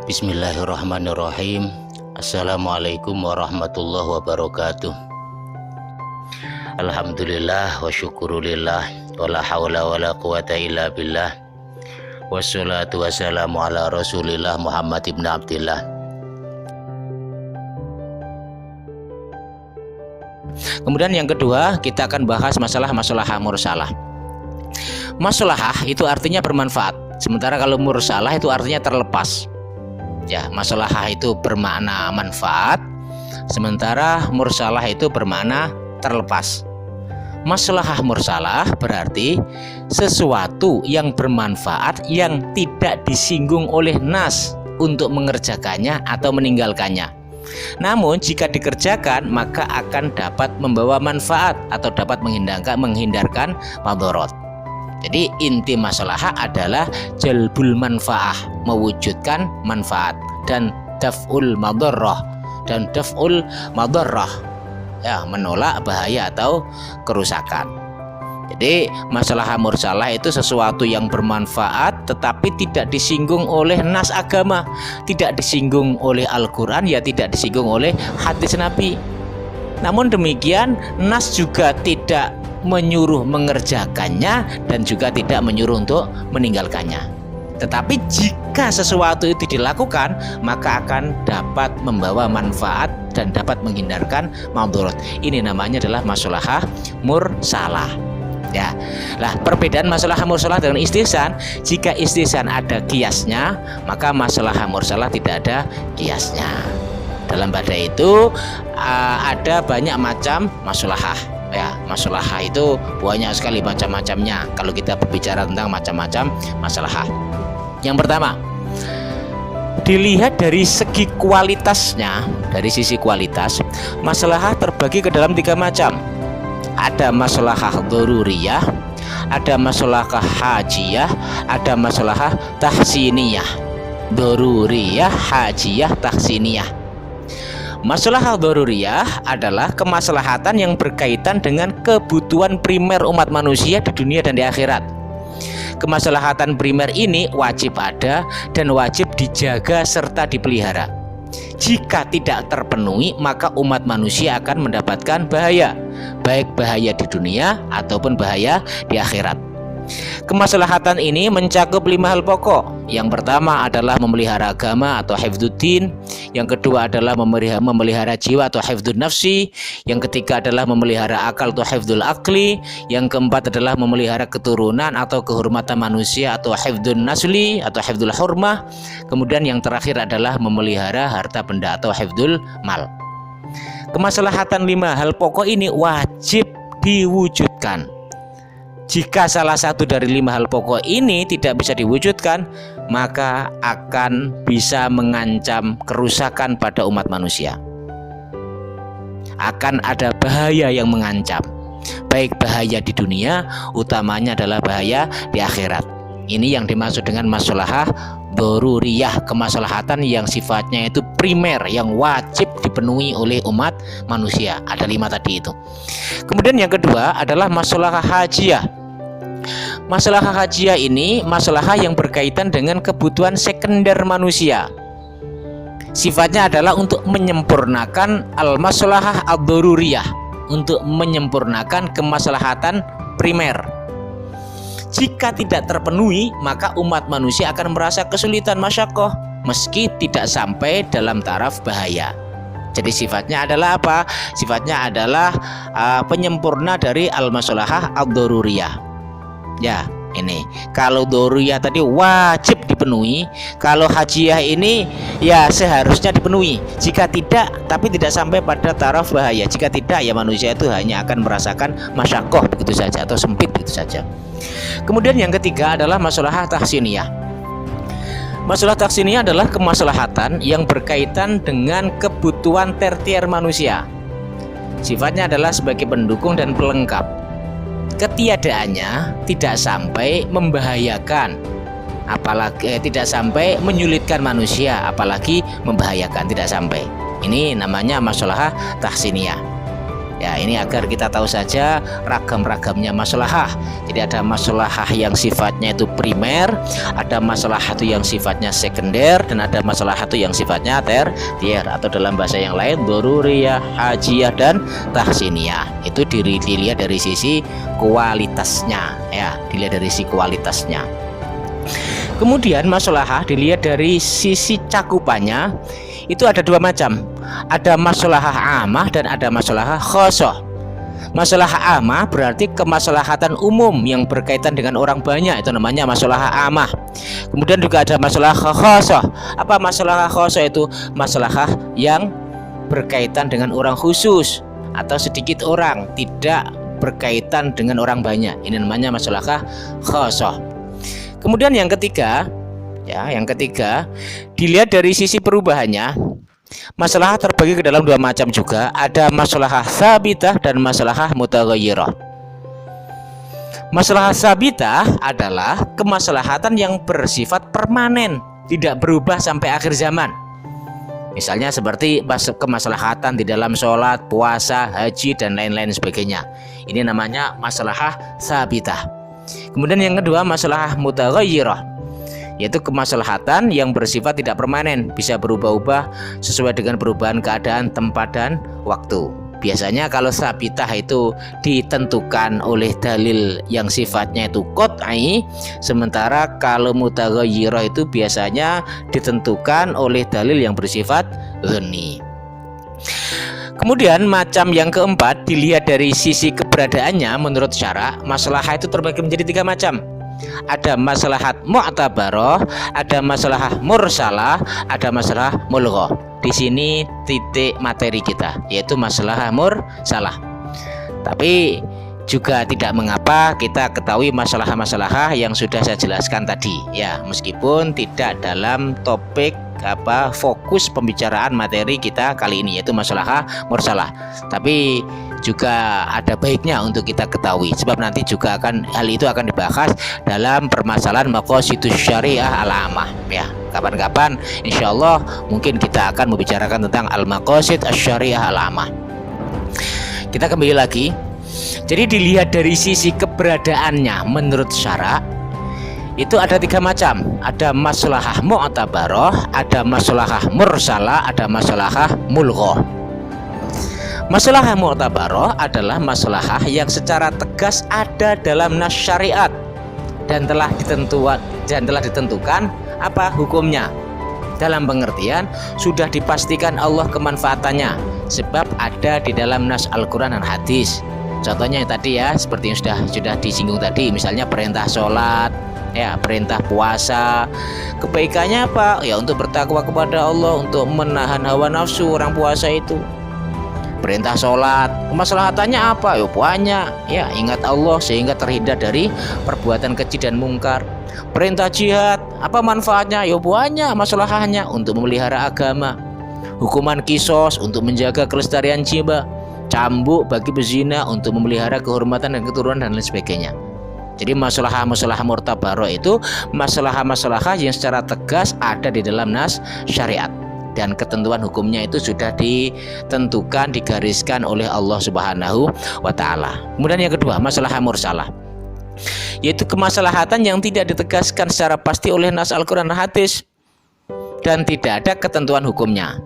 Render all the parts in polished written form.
Bismillahirrahmanirrahim. Assalamualaikum warahmatullahi wabarakatuh. Alhamdulillah wa syukurulillah wala hawla wala quwata illa billah. Wassalatu wassalamu ala Rasulillah Muhammad ibn Abdillah. Kemudian yang kedua, kita akan bahas masalah mursalah. Maslahah itu artinya bermanfaat, sementara kalau mursalah itu artinya terlepas. Ya, maslahah itu bermakna manfaat, sementara mursalah itu bermakna terlepas. Maslahah mursalah berarti sesuatu yang bermanfaat yang tidak disinggung oleh nas untuk mengerjakannya atau meninggalkannya. Namun jika dikerjakan maka akan dapat membawa manfaat atau dapat menghindarkan madharat. Jadi inti maslahah adalah jalbul manfaah, mewujudkan manfaat, dan daf'ul madharrah, ya, menolak bahaya atau kerusakan. Jadi maslahah mursalah itu sesuatu yang bermanfaat tetapi tidak disinggung oleh nas agama, tidak disinggung oleh Al-Quran, ya tidak disinggung oleh hadis Nabi. Namun demikian nas juga tidak menyuruh mengerjakannya dan juga tidak menyuruh untuk meninggalkannya. Tetapi jika sesuatu itu dilakukan maka akan dapat membawa manfaat dan dapat menghindarkan madharat. Ini namanya adalah maslahah mursalah. Ya, lah perbedaan maslahah mursalah dengan istihsan. Jika istihsan ada kiasnya, maka maslahah mursalah tidak ada kiasnya. Dalam bahasa itu ada banyak macam maslahah. Ya, maslahah itu banyak sekali macam-macamnya kalau kita berbicara tentang macam-macam maslahah. Yang pertama, dilihat dari segi kualitasnya, dari sisi kualitas, maslahah terbagi ke dalam 3 macam. Ada maslahah dzaruriyah, ada maslahah hajiyah, ada maslahah tahsiniyah. Dzaruriyah, hajiyah, tahsiniyah. Maslahah dzaruriyah adalah kemaslahatan yang berkaitan dengan kebutuhan primer umat manusia di dunia dan di akhirat. Kemaslahatan primer ini wajib ada dan wajib dijaga serta dipelihara. Jika tidak terpenuhi maka umat manusia akan mendapatkan bahaya, baik bahaya di dunia ataupun bahaya di akhirat. Kemaslahatan ini mencakup 5 hal pokok. Yang pertama adalah memelihara agama atau hifdzuddin, yang kedua adalah memelihara jiwa atau hifdzun nafsi, yang ketiga adalah memelihara akal atau hifdzul akli, yang keempat adalah memelihara keturunan atau kehormatan manusia atau hifdzun nasli atau hifdzul hurmah, kemudian yang terakhir adalah memelihara harta benda atau hifdzul mal. Kemaslahatan 5 hal pokok ini wajib diwujudkan. Jika salah satu dari 5 hal pokok ini tidak bisa diwujudkan, maka akan bisa mengancam kerusakan pada umat manusia. Akan ada bahaya yang mengancam, baik bahaya di dunia, utamanya adalah bahaya di akhirat. Ini yang dimaksud dengan maslahah dzaruriyah, kemaslahatan yang sifatnya itu primer, yang wajib dipenuhi oleh umat manusia. Ada 5 tadi itu. Kemudian yang kedua adalah maslahah hajiyah. Maslahah hajiyah ini maslahah yang berkaitan dengan kebutuhan sekunder manusia. Sifatnya adalah untuk menyempurnakan al-maslahah ad-dzaruriyah, untuk menyempurnakan kemaslahatan primer. Jika tidak terpenuhi maka umat manusia akan merasa kesulitan, masyaqqah, meski tidak sampai dalam taraf bahaya. Jadi sifatnya adalah apa? Sifatnya adalah penyempurna dari al-maslahah ad-dzaruriyah. Ya, ini kalau dzaruriyah tadi wajib dipenuhi, kalau hajiyah ini ya seharusnya dipenuhi. Jika tidak, tapi tidak sampai pada taraf bahaya. Jika tidak, ya manusia itu hanya akan merasakan masyaqqah begitu saja atau sempit begitu saja. Kemudian yang ketiga adalah maslahah tahsiniyah. Masalah tahsiniyah adalah kemaslahatan yang berkaitan dengan kebutuhan tertier manusia. Sifatnya adalah sebagai pendukung dan pelengkap. Ketiadaannya tidak sampai membahayakan, apalagi tidak sampai menyulitkan manusia, apalagi membahayakan, tidak sampai. Ini namanya maslahah tahsiniyah. Ya, ini agar kita tahu saja ragam-ragamnya maslahah. Jadi ada maslahah yang sifatnya itu primer, ada maslahah itu yang sifatnya sekunder, dan ada maslahah itu yang sifatnya tersier, atau dalam bahasa yang lain daruriyah, hajiyah, dan tahsiniyah. Itu dilihat dari sisi kualitasnya, ya, dilihat dari sisi kualitasnya. Kemudian maslahah dilihat dari sisi cakupannya. Itu ada dua macam. Ada maslahah amah dan ada maslahah khosoh. Maslahah amah berarti kemaslahatan umum yang berkaitan dengan orang banyak, itu namanya maslahah amah. Kemudian juga ada maslahah khosoh. Apa maslahah khosoh itu? Maslahah yang berkaitan dengan orang khusus atau sedikit orang, tidak berkaitan dengan orang banyak. Ini namanya maslahah khosoh. Kemudian yang ketiga, dilihat dari sisi perubahannya. Maslahah terbagi ke dalam dua macam juga. Ada maslahah sabitah dan maslahah mutaghayyirah. Maslahah sabitah adalah kemaslahatan yang bersifat permanen, tidak berubah sampai akhir zaman. Misalnya seperti kemaslahatan di dalam sholat, puasa, haji, dan lain-lain sebagainya. Ini namanya maslahah sabitah. Kemudian yang kedua, maslahah mutaghayyirah, yaitu kemaslahatan yang bersifat tidak permanen, bisa berubah-ubah sesuai dengan perubahan keadaan, tempat, dan waktu. Biasanya kalau sabitah itu ditentukan oleh dalil yang sifatnya itu qat'i, sementara kalau mutaghayyirah itu biasanya ditentukan oleh dalil yang bersifat dhanni. Kemudian macam yang keempat dilihat dari sisi keberadaannya. Menurut syara, maslahah itu terbagi menjadi tiga macam. Ada maslahat mu'tabarah, ada maslahah mursalah, ada maslahah mulghah. Di sini titik materi kita, yaitu maslahah mursalah. Tapi juga tidak mengapa kita ketahui masalah-masalah yang sudah saya jelaskan tadi, ya, meskipun tidak dalam topik fokus pembicaraan materi kita kali ini, yaitu masalah mursalah. Tapi juga ada baiknya untuk kita ketahui, sebab nanti juga hal itu akan dibahas dalam permasalahan maqasidus syariah al-amah, ya. Kapan-kapan insyaallah mungkin kita akan membicarakan tentang al-maqasid asy-syariah al-amah. Kita kembali lagi. Jadi dilihat dari sisi keberadaannya menurut syara, itu ada tiga macam. Ada maslahah mu'tabarah, ada maslahah mursalah, ada maslahah mulghah. Maslahah mu'tabarah adalah maslahah yang secara tegas ada dalam nas syariat dan telah ditentukan apa hukumnya. Dalam pengertian sudah dipastikan Allah kemanfaatannya, sebab ada di dalam nas Al-Quran dan hadis. Contohnya yang tadi, ya, seperti yang sudah disinggung tadi, misalnya perintah sholat, ya, perintah puasa. Kebaikannya apa? Ya, untuk bertakwa kepada Allah, untuk menahan hawa nafsu orang puasa itu. Perintah sholat, kemaslahatannya apa? Ya, banyak, ya, ingat Allah sehingga terhindar dari perbuatan keji dan mungkar. Perintah jihad, apa manfaatnya? Ya, banyak masalahnya, untuk memelihara agama. Hukuman kisos untuk menjaga kelestarian jiwa. Cambuk bagi pezina untuk memelihara kehormatan dan keturunan dan lain sebagainya. Jadi masalah-masalah murtabarah itu masalah-masalah yang secara tegas ada di dalam nas syariat, dan ketentuan hukumnya itu sudah ditentukan, digariskan oleh Allah Subhanahu wa taala. Kemudian yang kedua, masalah mursalah, yaitu kemaslahatan yang tidak ditegaskan secara pasti oleh nas Al-Quran dan hadis dan tidak ada ketentuan hukumnya.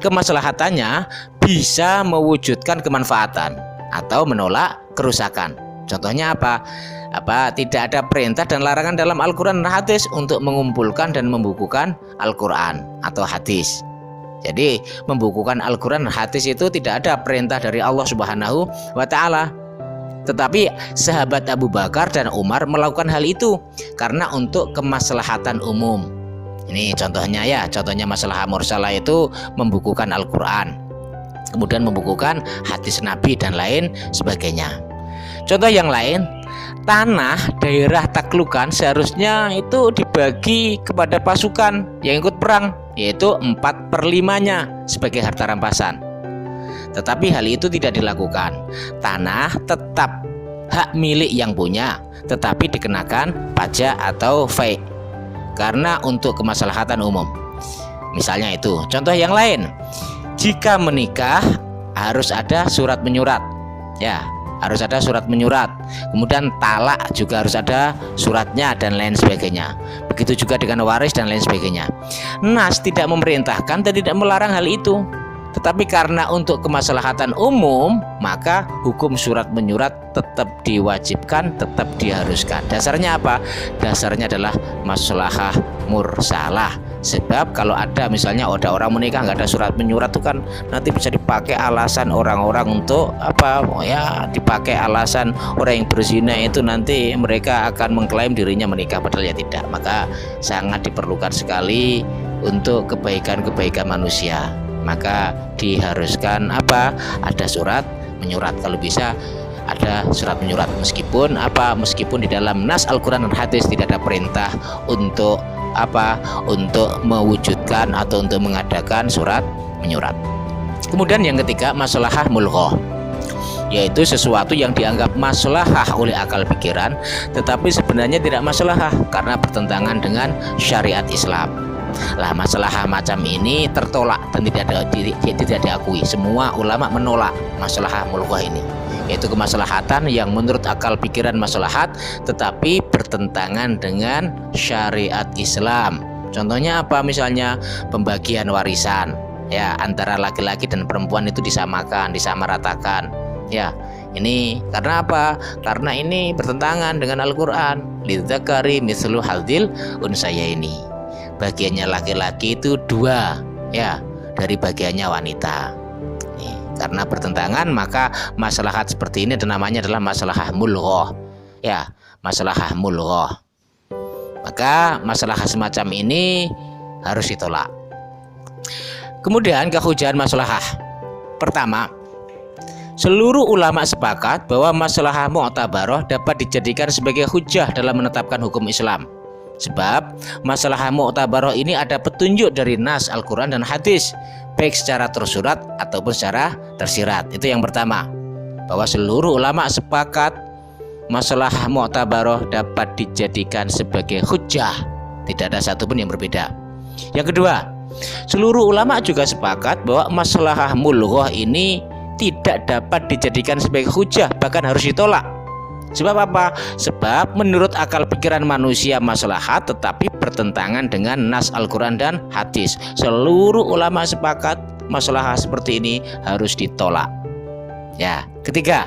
Kemaslahatannya bisa mewujudkan kemanfaatan atau menolak kerusakan. Contohnya apa? Tidak ada perintah dan larangan dalam Al-Quran dan hadis untuk mengumpulkan dan membukukan Al-Quran atau hadis. Jadi membukukan Al-Quran dan hadis itu tidak ada perintah dari Allah Subhanahu wa taala. Tetapi sahabat Abu Bakar dan Umar melakukan hal itu karena untuk kemaslahatan umum. Ini contohnya, ya, contohnya masalah mursalah itu membukukan Al-Quran, kemudian membukukan hadis Nabi dan lain sebagainya. Contoh yang lain, tanah daerah taklukan seharusnya itu dibagi kepada pasukan yang ikut perang, yaitu 4/5-nya sebagai harta rampasan. Tetapi hal itu tidak dilakukan. Tanah tetap hak milik yang punya, tetapi dikenakan pajak atau fai karena untuk kemaslahatan umum. Misalnya itu. Contoh yang lain, jika menikah harus ada surat menyurat. Ya, harus ada surat menyurat. Kemudian talak juga harus ada suratnya dan lain sebagainya. Begitu juga dengan waris dan lain sebagainya. Nas tidak memerintahkan dan tidak melarang hal itu. Tetapi karena untuk kemaslahatan umum, maka hukum surat menyurat tetap diwajibkan, tetap diharuskan. Dasarnya apa? Dasarnya adalah maslahah mursalah. Sebab kalau ada misalnya ada orang menikah nggak ada surat menyurat itu kan nanti bisa dipakai alasan orang-orang untuk apa? Oh ya, dipakai alasan orang yang berzina itu nanti mereka akan mengklaim dirinya menikah padahal ya tidak. Maka sangat diperlukan sekali untuk kebaikan-kebaikan manusia. Maka diharuskan apa? Ada surat menyurat, kalau bisa ada surat menyurat, meskipun di dalam nas Al-Quran dan hadis tidak ada perintah untuk untuk mewujudkan atau untuk mengadakan surat menyurat. Kemudian yang ketiga, maslahah mulghah, yaitu sesuatu yang dianggap maslahah oleh akal pikiran tetapi sebenarnya tidak maslahah karena bertentangan dengan syariat Islam. Lah, masalah macam ini tertolak dan tidak diakui. Semua ulama menolak masalah mulghah ini, yaitu kemaslahatan yang menurut akal pikiran maslahat tetapi bertentangan dengan syariat Islam. Contohnya apa? Misalnya pembagian warisan, ya, antara laki-laki dan perempuan itu disamakan, disamaratakan. Ya, ini karena apa? Karena ini bertentangan dengan Al-Quran. Lidzakari mithlu hadzil unsayaini. Bagiannya laki-laki itu 2 ya dari bagiannya wanita. Karena bertentangan maka maslahat seperti ini namanya adalah maslahah mulghah. Ya, maslahah mulghah. Maka masalah semacam ini harus ditolak. Kemudian kehujahan maslahah. Pertama, seluruh ulama sepakat bahwa maslahah mu'tabarah dapat dijadikan sebagai hujjah dalam menetapkan hukum Islam. Sebab masalah mu'tabarah ini ada petunjuk dari nas Al-Quran dan hadis, baik secara tersurat ataupun secara tersirat. Itu yang pertama, bahwa seluruh ulama sepakat masalah mu'tabarah dapat dijadikan sebagai hujjah, tidak ada satupun yang berbeda. Yang kedua, seluruh ulama juga sepakat bahwa masalah mulghah ini tidak dapat dijadikan sebagai hujjah, bahkan harus ditolak. Sebab apa? Sebab menurut akal pikiran manusia maslahat tetapi bertentangan dengan nas Al-Quran dan hadis. Seluruh ulama sepakat maslahah seperti ini harus ditolak. Ya, ketiga,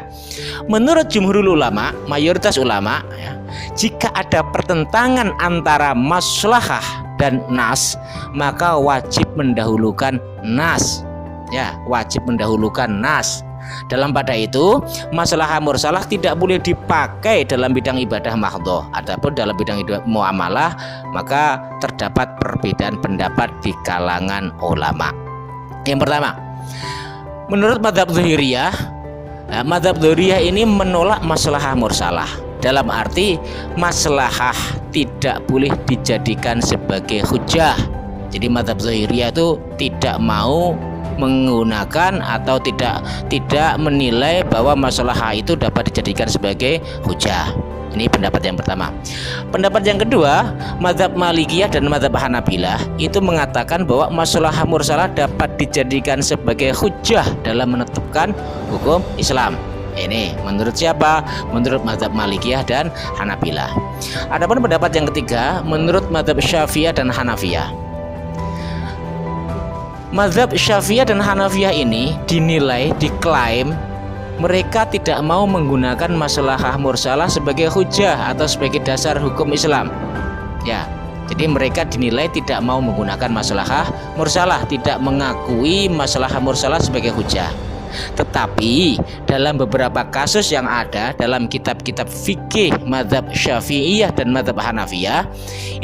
menurut jumhurul ulama, mayoritas ulama, ya, jika ada pertentangan antara maslahah dan nas, maka wajib mendahulukan nas. Ya, wajib mendahulukan nas. Dalam pada itu, maslahah mursalah tidak boleh dipakai dalam bidang ibadah mahdhah. Adapun dalam bidang muamalah, maka terdapat perbedaan pendapat di kalangan ulama. Yang pertama, menurut mazhab Zahiriyah, mazhab Zahiriyah ini menolak maslahah mursalah. Dalam arti maslahah tidak boleh dijadikan sebagai hujjah. Jadi mazhab Zahiriyah itu tidak mau menggunakan atau tidak menilai bahwa maslahah itu dapat dijadikan sebagai hujjah. Ini pendapat yang pertama. Pendapat yang kedua, mazhab Malikiyah dan mazhab Hanabilah itu mengatakan bahwa maslahah mursalah dapat dijadikan sebagai hujjah dalam menetapkan hukum Islam. Ini menurut siapa? Menurut mazhab Malikiyah dan Hanabilah. Adapun pendapat yang ketiga, menurut mazhab Syafi'iyah dan Hanafiyah. Mazhab Syafi'iyah dan Hanafiyah ini dinilai, diklaim mereka tidak mau menggunakan maslahah mursalah sebagai hujjah atau sebagai dasar hukum Islam. Ya, jadi mereka dinilai tidak mau menggunakan maslahah mursalah, tidak mengakui maslahah mursalah sebagai hujjah. Tetapi dalam beberapa kasus yang ada dalam kitab-kitab fikih mazhab Syafi'iyah dan mazhab Hanafiyah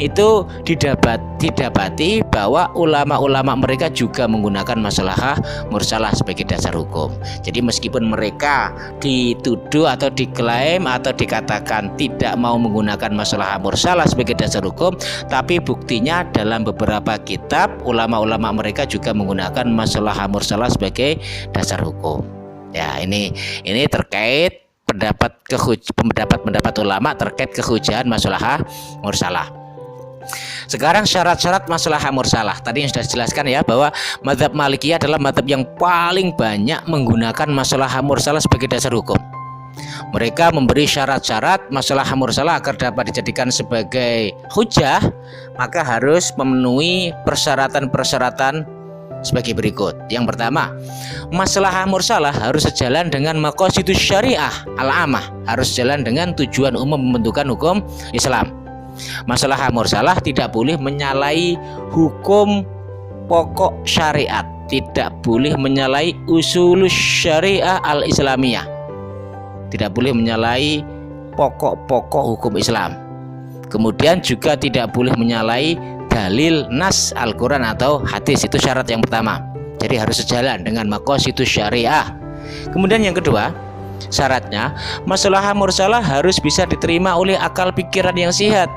itu didapati bahwa ulama-ulama mereka juga menggunakan maslahah mursalah sebagai dasar hukum. Jadi meskipun mereka dituduh atau diklaim atau dikatakan tidak mau menggunakan maslahah mursalah sebagai dasar hukum, tapi buktinya dalam beberapa kitab ulama-ulama mereka juga menggunakan maslahah mursalah sebagai dasar hukum. Ya, ini terkait pendapat ulama terkait kehujahan maslahah mursalah. Sekarang syarat-syarat maslahah mursalah. Tadi yang sudah dijelaskan ya, bahwa mazhab Malikiyah adalah mazhab yang paling banyak menggunakan maslahah mursalah sebagai dasar hukum. Mereka memberi syarat-syarat maslahah mursalah agar dapat dijadikan sebagai hujah, maka harus memenuhi persyaratan-persyaratan sebagai berikut. Yang pertama, maslahah mursalah harus sejalan dengan maqasidus syariah al-amah, harus sejalan dengan tujuan umum pembentukan hukum Islam. Maslahah mursalah tidak boleh menyalahi hukum pokok syariat, tidak boleh menyalahi usulus syariah al-islamiyah, tidak boleh menyalahi pokok-pokok hukum Islam. Kemudian juga tidak boleh menyalahi dalil nas Al-Quran atau hadis. Itu syarat yang pertama. Jadi harus sejalan dengan maqasidus syariah. Kemudian yang kedua, syaratnya maslahah mursalah harus bisa diterima oleh akal pikiran yang sehat,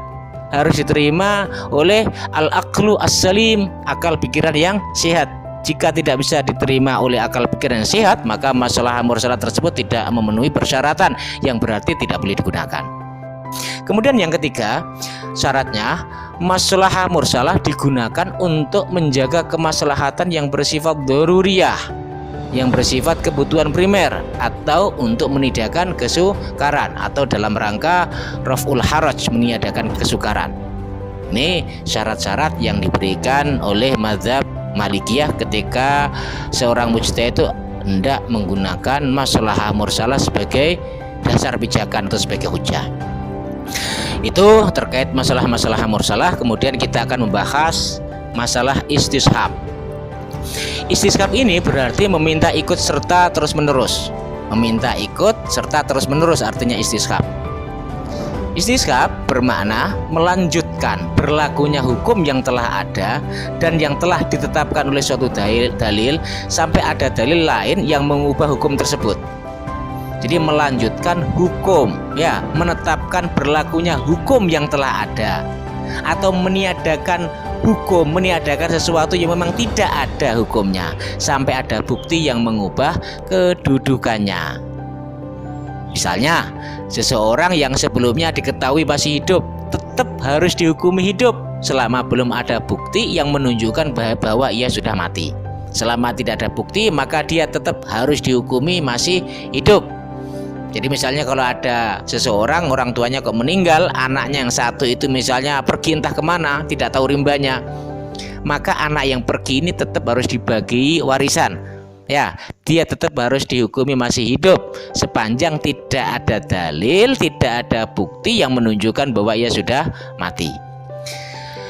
harus diterima oleh al-aqlu as-salim, akal pikiran yang sehat. Jika tidak bisa diterima oleh akal pikiran yang sehat, maka maslahah mursalah tersebut tidak memenuhi persyaratan, yang berarti tidak boleh digunakan. Kemudian yang ketiga, syaratnya maslahah mursalah digunakan untuk menjaga kemaslahatan yang bersifat daruriyah, yang bersifat kebutuhan primer, atau untuk meniadakan kesukaran, atau dalam rangka raf'ul haraj, meniadakan kesukaran. Ini syarat-syarat yang diberikan oleh mazhab Malikiyah ketika seorang mujtahid itu hendak menggunakan maslahah mursalah sebagai dasar pijakan atau sebagai hujah. Itu terkait masalah-masalah mursalah. Kemudian kita akan membahas masalah istishab. Istishab ini berarti meminta ikut serta terus menerus. Meminta ikut serta terus menerus artinya istishab. Istishab bermakna melanjutkan berlakunya hukum yang telah ada dan yang telah ditetapkan oleh suatu dalil sampai ada dalil lain yang mengubah hukum tersebut. Jadi melanjutkan hukum, ya, menetapkan berlakunya hukum yang telah ada, atau meniadakan hukum, meniadakan sesuatu yang memang tidak ada hukumnya sampai ada bukti yang mengubah kedudukannya. Misalnya, seseorang yang sebelumnya diketahui masih hidup tetap harus dihukumi hidup selama belum ada bukti yang menunjukkan bahwa ia sudah mati. Selama tidak ada bukti, maka dia tetap harus dihukumi masih hidup. Jadi misalnya kalau ada seseorang, orang tuanya kok meninggal, anaknya yang satu itu misalnya pergi entah kemana, tidak tahu rimbanya, maka anak yang pergi ini tetap harus dibagi warisan. Ya, dia tetap harus dihukumi masih hidup sepanjang tidak ada dalil, tidak ada bukti yang menunjukkan bahwa ia sudah mati.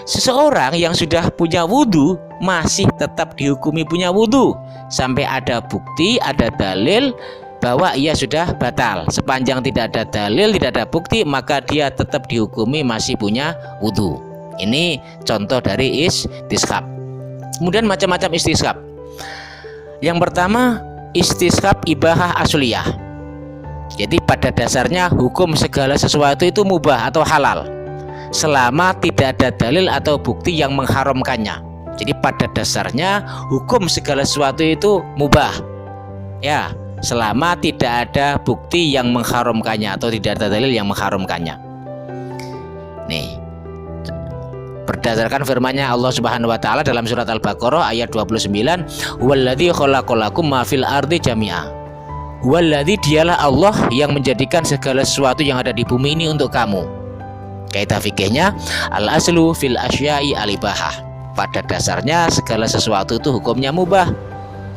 Seseorang yang sudah punya wudhu masih tetap dihukumi punya wudhu sampai ada bukti, ada dalil bahwa ia sudah batal. Sepanjang tidak ada dalil, tidak ada bukti, maka dia tetap dihukumi masih punya wudhu. Ini contoh dari istishab. Kemudian macam-macam istishab. Yang pertama, istishab ibahah asliyah. Jadi pada dasarnya hukum segala sesuatu itu mubah atau halal selama tidak ada dalil atau bukti yang mengharamkannya. Jadi pada dasarnya hukum segala sesuatu itu mubah, ya, selama tidak ada bukti yang mengharamkannya atau tidak ada dalil yang mengharamkannya. Nih, berdasarkan firman-Nya Allah Subhanahu wa taala dalam surat Al-Baqarah ayat 29, "Huwallazi khalaqalakum ma fil ardi jami'a." Huwallazi, dialah Allah yang menjadikan segala sesuatu yang ada di bumi ini untuk kamu. Kaidah fikihnya, al-aslu fil asya'i al-ibahah. Pada dasarnya segala sesuatu itu hukumnya mubah.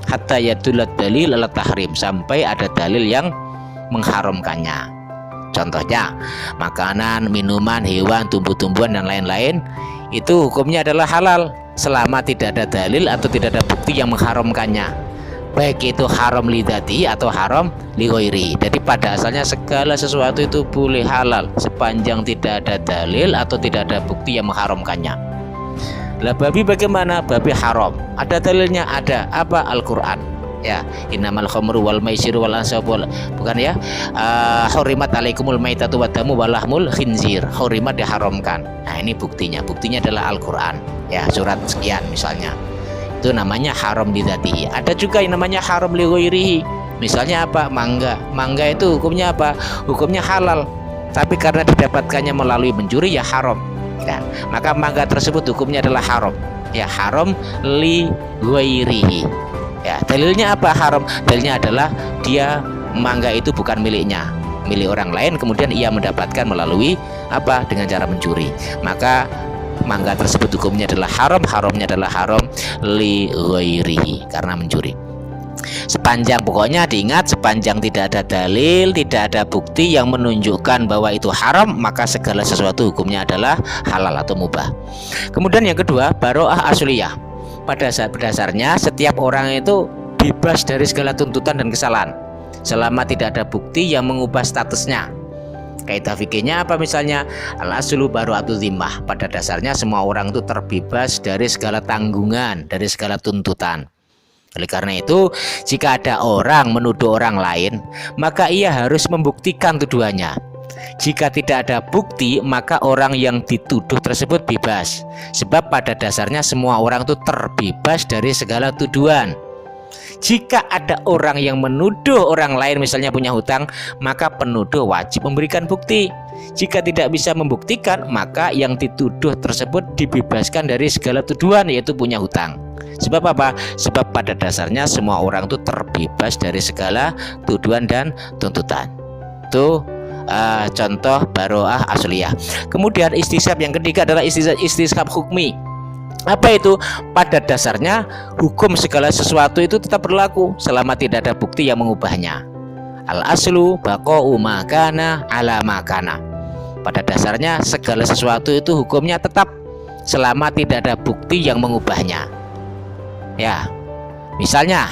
Hatta yadullat dalil ala tahrim, sampai ada dalil yang mengharamkannya. Contohnya makanan, minuman, hewan, tumbuh-tumbuhan dan lain-lain itu hukumnya adalah halal selama tidak ada dalil atau tidak ada bukti yang mengharamkannya, baik itu haram li dzati atau haram li ghairi. Jadi pada asalnya segala sesuatu itu boleh halal sepanjang tidak ada dalil atau tidak ada bukti yang mengharamkannya. Lah babi bagaimana? Babi haram. Ada dalilnya, ada apa? Al-Qur'an. Ya, innamal khamru wal maisiru wal ansab bukan ya, hurimat alaikumul maitatu wadamu walahmul khinzir, hurimat diharamkan. Nah, ini buktinya adalah Al-Qur'an, ya, surat sekian misalnya. Itu namanya haram li dzatihi. Ada juga yang namanya haram li ghairihi. Misalnya apa? Mangga itu hukumnya apa? Hukumnya halal, tapi karena didapatkannya melalui mencuri ya haram. Nah, maka mangga tersebut hukumnya adalah haram. Ya, haram li ghairihi. Ya, dalilnya apa haram? Dalilnya adalah dia mangga itu bukan miliknya, milik orang lain, kemudian ia mendapatkan melalui apa? Dengan cara mencuri. Maka mangga tersebut hukumnya adalah haram, haramnya adalah haram li ghairihi, karena mencuri. Sepanjang, pokoknya diingat, sepanjang tidak ada dalil, tidak ada bukti yang menunjukkan bahwa itu haram, maka segala sesuatu hukumnya adalah halal atau mubah. Kemudian yang kedua, baro'ah asliyah. Pada dasarnya setiap orang itu bebas dari segala tuntutan dan kesalahan selama tidak ada bukti yang mengubah statusnya. Kaidah fikihnya apa misalnya? Al-aslu baro'atu zimmah. Pada dasarnya semua orang itu terbebas dari segala tanggungan, dari segala tuntutan. Oleh karena itu, jika ada orang menuduh orang lain, maka ia harus membuktikan tuduhannya. Jika tidak ada bukti, maka orang yang dituduh tersebut bebas. Sebab pada dasarnya semua orang itu terbebas dari segala tuduhan. Jika ada orang yang menuduh orang lain misalnya punya hutang, maka penuduh wajib memberikan bukti. Jika tidak bisa membuktikan, maka yang dituduh tersebut dibebaskan dari segala tuduhan, yaitu punya hutang. Sebab apa? Sebab pada dasarnya semua orang itu terbebas dari segala tuduhan dan tuntutan. Itu contoh baro'ah asliyah. Kemudian istisab yang ketiga adalah istisab hukmi. Apa itu? Pada dasarnya hukum segala sesuatu itu tetap berlaku selama tidak ada bukti yang mengubahnya. Al-aslu baqa'u ma kana ala ma kana. Pada dasarnya segala sesuatu itu hukumnya tetap selama tidak ada bukti yang mengubahnya. Ya, misalnya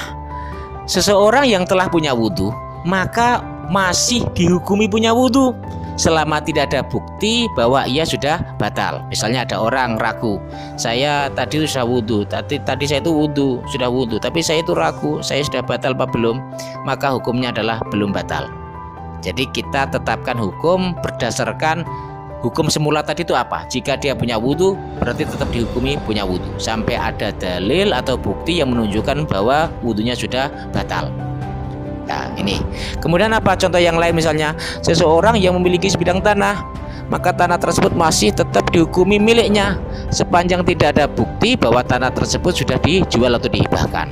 seseorang yang telah punya wudhu, maka masih dihukumi punya wudhu selama tidak ada bukti bahwa ia sudah batal. Misalnya ada orang ragu, saya tadi sudah wudhu, tadi saya itu wudhu, sudah wudhu, tapi saya itu ragu, saya sudah batal apa belum? Maka hukumnya adalah belum batal. Jadi kita tetapkan hukum berdasarkan hukum semula tadi itu apa? Jika dia punya wudhu, berarti tetap dihukumi punya wudhu sampai ada dalil atau bukti yang menunjukkan bahwa wudhunya sudah batal. Nah, ini. Kemudian apa? Contoh yang lain misalnya, seseorang yang memiliki sebidang tanah, maka tanah tersebut masih tetap dihukumi miliknya sepanjang tidak ada bukti bahwa tanah tersebut sudah dijual atau dihibahkan.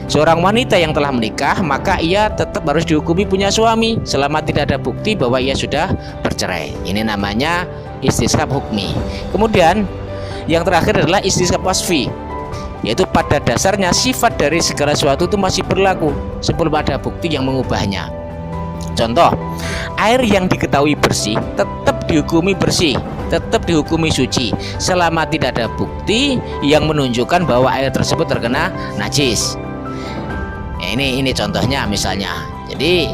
Seorang wanita yang telah menikah, maka ia tetap harus dihukumi punya suami selama tidak ada bukti bahwa ia sudah bercerai. Ini namanya istisab hukmi. Kemudian yang terakhir adalah istisab wasfi, yaitu pada dasarnya sifat dari segala sesuatu itu masih berlaku sebelum ada bukti yang mengubahnya. Contoh, air yang diketahui bersih tetap dihukumi bersih, tetap dihukumi suci selama tidak ada bukti yang menunjukkan bahwa air tersebut terkena najis. Ya, ini contohnya misalnya. Jadi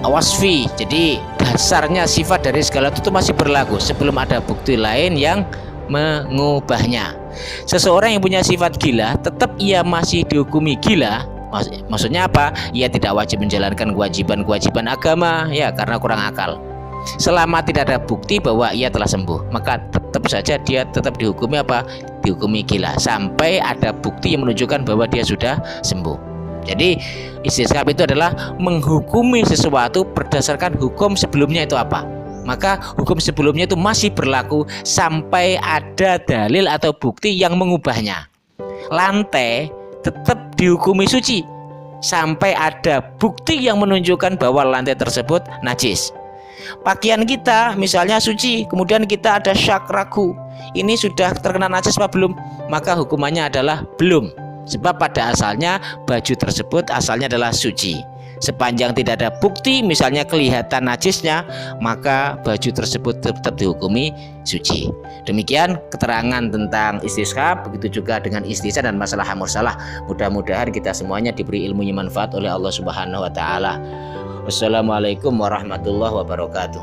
wasfi, jadi dasarnya sifat dari segala itu masih berlaku sebelum ada bukti lain yang mengubahnya. Seseorang yang punya sifat gila, tetap ia masih dihukumi gila. Maksudnya apa? Ia tidak wajib menjalankan kewajiban-kewajiban agama, ya, karena kurang akal. Selama tidak ada bukti bahwa ia telah sembuh, maka tetap saja dia tetap dihukumi apa? Dihukumi gila sampai ada bukti yang menunjukkan bahwa dia sudah sembuh. Jadi istisab itu adalah menghukumi sesuatu berdasarkan hukum sebelumnya itu apa. Maka hukum sebelumnya itu masih berlaku sampai ada dalil atau bukti yang mengubahnya. Lantai tetap dihukumi suci sampai ada bukti yang menunjukkan bahwa lantai tersebut najis. Pakaian kita misalnya suci, kemudian kita ada syak ragu, ini sudah terkena najis apa belum? Maka hukumannya adalah belum. Sebab pada asalnya baju tersebut asalnya adalah suci. Sepanjang tidak ada bukti misalnya kelihatan najisnya, maka baju tersebut tetap dihukumi suci. Demikian keterangan tentang istisqab, begitu juga dengan istisna dan masalah mursalah. Mudah-mudahan kita semuanya diberi ilmunya manfaat oleh Allah Subhanahu wa taala. Wassalamualaikum warahmatullahi wabarakatuh.